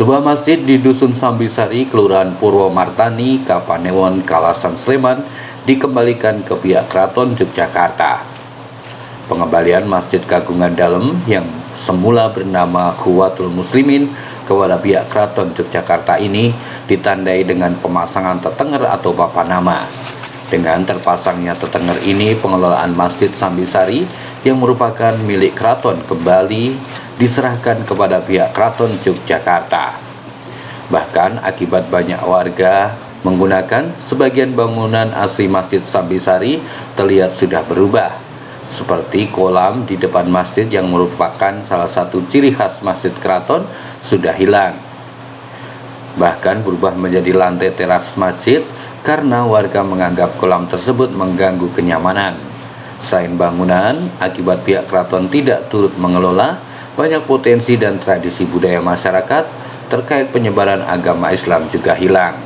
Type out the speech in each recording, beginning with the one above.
Sebuah masjid di Dusun Sambisari, Kelurahan Purwomartani, Kapanewon, Kalasan, Sleman dikembalikan ke pihak Keraton Yogyakarta. Pengembalian Masjid Kagungan Dalem yang semula bernama Khuwatul Muslimin kepada pihak Keraton Yogyakarta ini ditandai dengan pemasangan tetenger atau papan nama. Dengan terpasangnya tetenger ini, pengelolaan Masjid Sambisari yang merupakan milik keraton kembali diserahkan kepada pihak Keraton Yogyakarta. Bahkan akibat banyak warga menggunakan, sebagian bangunan asli Masjid Sambisari terlihat sudah berubah, seperti kolam di depan masjid yang merupakan salah satu ciri khas masjid keraton sudah hilang. Bahkan berubah menjadi lantai teras masjid karena warga menganggap kolam tersebut mengganggu kenyamanan. Selain bangunan, akibat pihak keraton tidak turut mengelola, banyak potensi dan tradisi budaya masyarakat terkait penyebaran agama Islam juga hilang.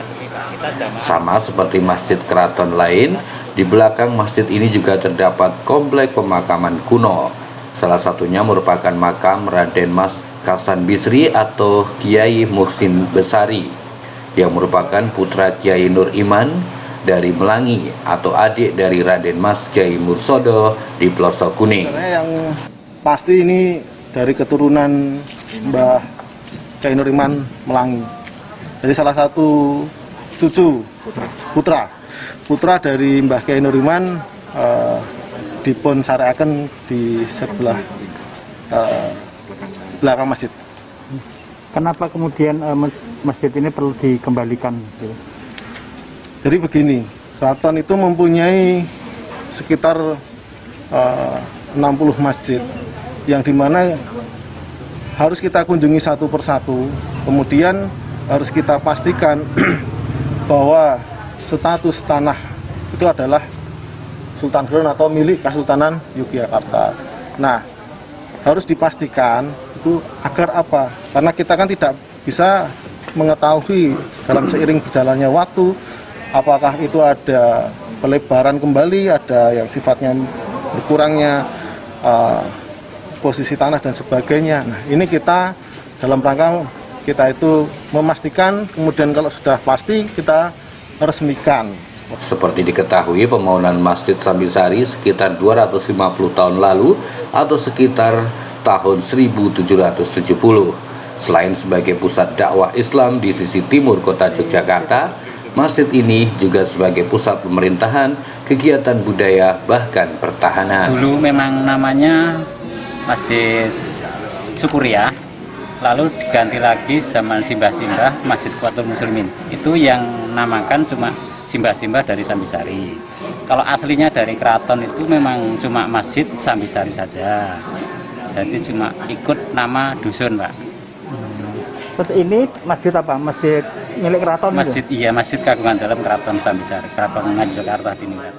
Sama seperti masjid keraton lain, di belakang masjid ini juga terdapat komplek pemakaman kuno. Salah satunya merupakan makam Raden Mas Kasan Bisri atau Kiai Muhsin Besari, yang merupakan putra Kiai Nur Iman dari Melangi atau adik dari Raden Mas Kiai Mursodo di Pelosok Kuning. Yang pasti ini dari keturunan Mbah Kiai Nur Iman Melangi. Jadi salah satu cucu putra dari Mbah Kiai Nur Iman dipun sareaken di sebelah belakang masjid. Kenapa kemudian masjid ini perlu dikembalikan? Jadi begini, keraton itu mempunyai sekitar 60 masjid yang dimana harus kita kunjungi satu persatu. Kemudian harus kita pastikan bahwa status tanah itu adalah Sultan Groen atau milik Kesultanan Yogyakarta. Nah, harus dipastikan itu agar apa? Karena kita kan tidak bisa mengetahui dalam seiring berjalannya waktu apakah itu ada pelebaran kembali, ada yang sifatnya berkurangnya posisi tanah dan sebagainya. Nah, ini kita dalam rangka kita itu memastikan, kemudian kalau sudah pasti kita resmikan. Seperti diketahui, pembangunan Masjid Sambisari sekitar 250 tahun lalu atau sekitar tahun 1770. Selain sebagai pusat dakwah Islam di sisi timur kota Yogyakarta, masjid ini juga sebagai pusat pemerintahan, kegiatan budaya, bahkan pertahanan. Dulu memang namanya Masjid Syukuria, lalu diganti lagi zaman Simbah-Simbah Masjid Khuwatul Muslimin. Itu yang namakan cuma Simbah-Simbah dari Sambisari. Kalau aslinya dari keraton itu memang cuma Masjid Sambisari saja. Jadi cuma ikut nama dusun, Pak. Terus ini masjid apa? Masjid milik keraton? Masjid, iya, Masjid Kagungan Dalem Keraton Sambisari, Keraton Yogyakarta Tiningrat.